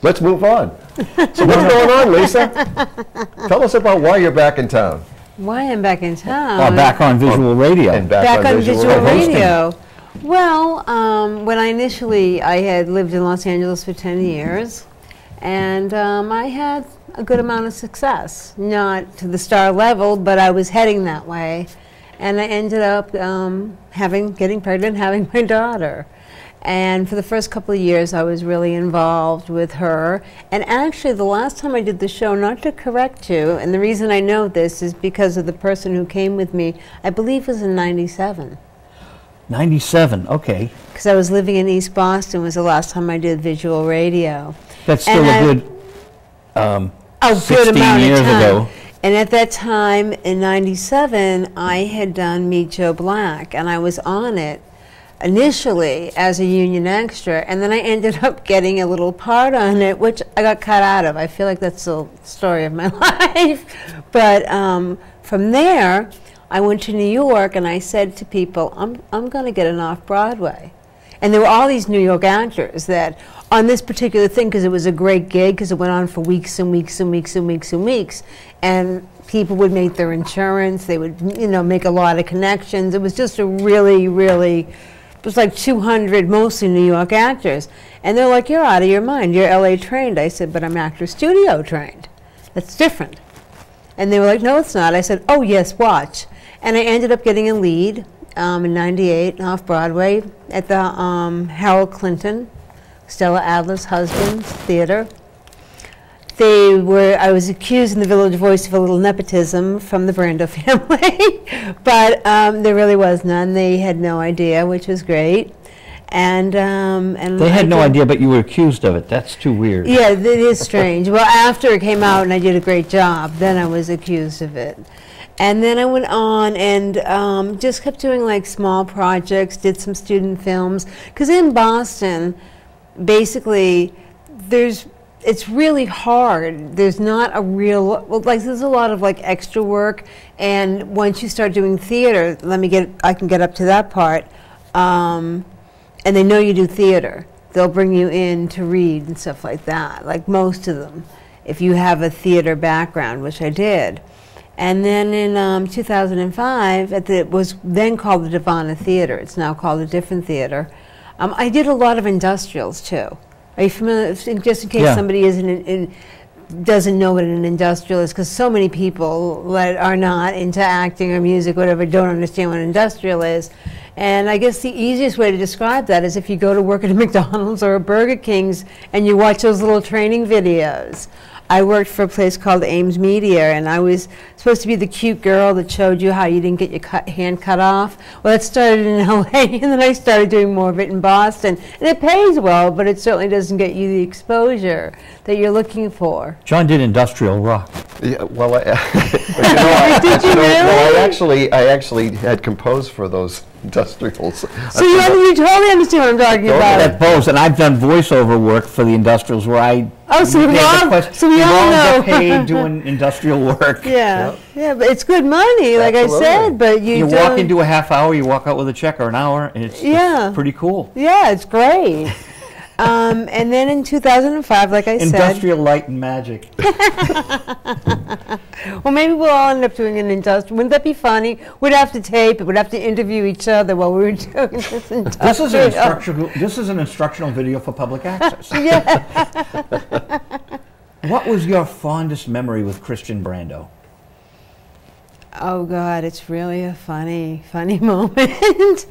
let's move on. So what's going on, Lisa? Tell us about why you're back in town. Why I'm back in town? Back on visual radio. And back on visual radio. Well, when I had lived in Los Angeles for 10 years, and I had a good amount of success. Not to the star level, but I was heading that way. And I ended up getting pregnant, having my daughter. And for the first couple of years, I was really involved with her. And actually, the last time I did the show, not to correct you, and the reason I know this is because of the person who came with me, I believe was in '97. 97, okay. Because I was living in East Boston was the last time I did visual radio. That's still a good, good 16 amount years of time. ago. And at that time, in '97, I had done Meet Joe Black, and I was on it initially as a union extra, and then I ended up getting a little part on it, which I got cut out of. I feel like that's the story of my life. But from there, I went to New York, and I said to people, I'm going to get an off-Broadway. And there were all these New York actors that, on this particular thing, because it was a great gig, because it went on for weeks and weeks and weeks and weeks and weeks, and people would make their insurance, they would, make a lot of connections. It was just a really, really, it was like 200, mostly New York actors. And they're like, you're out of your mind, you're LA trained. I said, but I'm actor studio trained. That's different. And they were like, no, it's not. I said, oh, yes, watch. And I ended up getting a lead in '98 off-Broadway at the Harold Clinton, Stella Adler's husband's theater. I was accused in the Village Voice of a little nepotism from the Brando family, but there really was none. They had no idea, which was great. And they had no idea, but you were accused of it. That's too weird. Yeah, it is strange. Well, after it came out and I did a great job, then I was accused of it. And then I went on and just kept doing like small projects, did some student films. Because in Boston, basically, it's really hard. There's not a real, there's a lot of like extra work. And once you start doing theater, I can get up to that part. And they know you do theater. They'll bring you in to read and stuff like that, like most of them, if you have a theater background, which I did. And then in 2005, it was then called the Devana Theater. It's now called a different theater. I did a lot of industrials, too. Are you familiar, just in case somebody doesn't know what an industrial is, because so many people that are not into acting or music, whatever, don't understand what an industrial is. And I guess the easiest way to describe that is if you go to work at a McDonald's or a Burger King's and you watch those little training videos. I worked for a place called Ames Media, and I was supposed to be the cute girl that showed you how you didn't get your hand cut off. Well, that started in LA, and then I started doing more of it in Boston. And it pays well, but it certainly doesn't get you the exposure that you're looking for. John did industrial rock. Yeah, well, I actually had composed for those industrials. So you totally understand what I'm talking about. At both, and I've done voiceover work for the industrials where I. Oh, so we all know. Get paid doing industrial work. Yeah, but it's good money, like Absolutely. I said. But you walk into a half hour, you walk out with a check, or an hour, and it's pretty cool. Yeah, it's great. And then in 2005, like I said, industrial light and magic. Well, maybe we'll all end up doing an industrial. Wouldn't that be funny? We'd have to tape it. We'd have to interview each other while we were doing this industrial. This is an instructional video for public access. Yeah. What was your fondest memory with Christian Brando? Oh God, it's really a funny moment.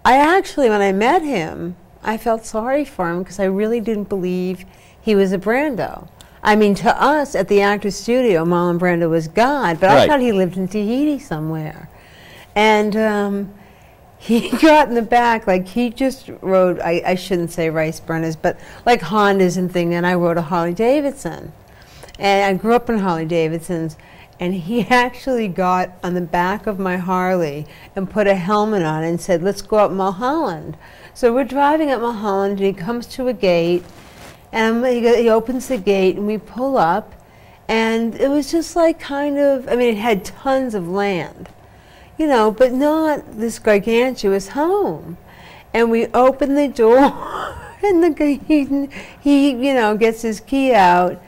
I actually, when I met him, I felt sorry for him because I really didn't believe he was a Brando. I mean, to us at the Actors Studio, Marlon Brando was God, but I thought he lived in Tahiti somewhere. And he got in the back, like he just rode, I shouldn't say rice burners, but like Hondas and thing, and I rode a Harley Davidson. And I grew up in Harley Davidsons. And he actually got on the back of my Harley and put a helmet on and said, let's go up Mulholland. So we're driving up Mulholland, and he comes to a gate, and he opens the gate, and we pull up, and it was just like kind of, I mean, it had tons of land, but not this gargantuous home. And we opened the door, and he you know, gets his key out,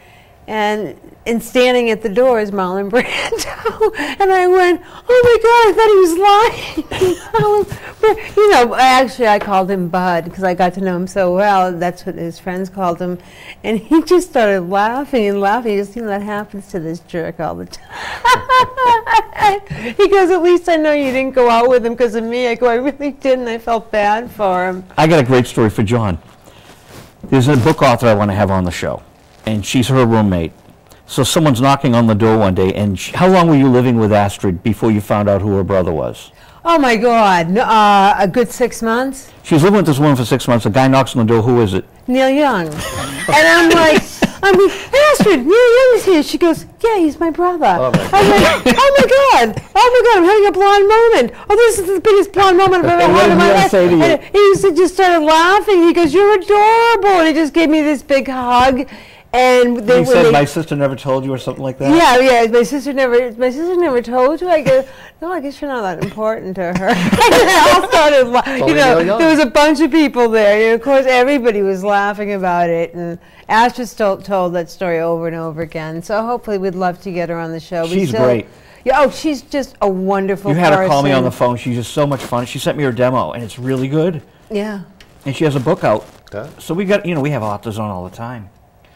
and standing at the door is Marlon Brando. And I went, oh my God, I thought he was lying. You know, actually I called him Bud because I got to know him so well. That's what his friends called him. And he just started laughing and laughing. He just, you know, that happens to this jerk all the time. He goes, at least I know you didn't go out with him because of me. I go, I really didn't. I felt bad for him. I got a great story for John. There's a book author I want to have on the show, and she's her roommate. So someone's knocking on the door one day, and how long were you living with Astrid before you found out who her brother was? Oh my God, no, a good 6 months. She was living with this woman for 6 months. A guy knocks on the door. Who is it? Neil Young. And I'm like, Astrid, Neil Young is here. She goes, yeah, he's my brother. Oh my I'm like, oh my God, I'm having a blonde moment. Oh, this is the biggest blonde moment I've ever had in my life. And he just started laughing. He goes, you're adorable. And he just gave me this big hug. And he said, my sister never told you, or something like that? Yeah, my sister never told you. I go, no, I guess you're not that important to her. And they all started you know, there was a bunch of people there. You know, of course, everybody was laughing about it. And Astrid told that story over and over again. So hopefully we'd love to get her on the show. She's great. Yeah, oh, she's just a wonderful person. You had her call me on the phone. She's just so much fun. She sent me her demo, and it's really good. Yeah. And she has a book out. So we got, you know, we have authors on all the time.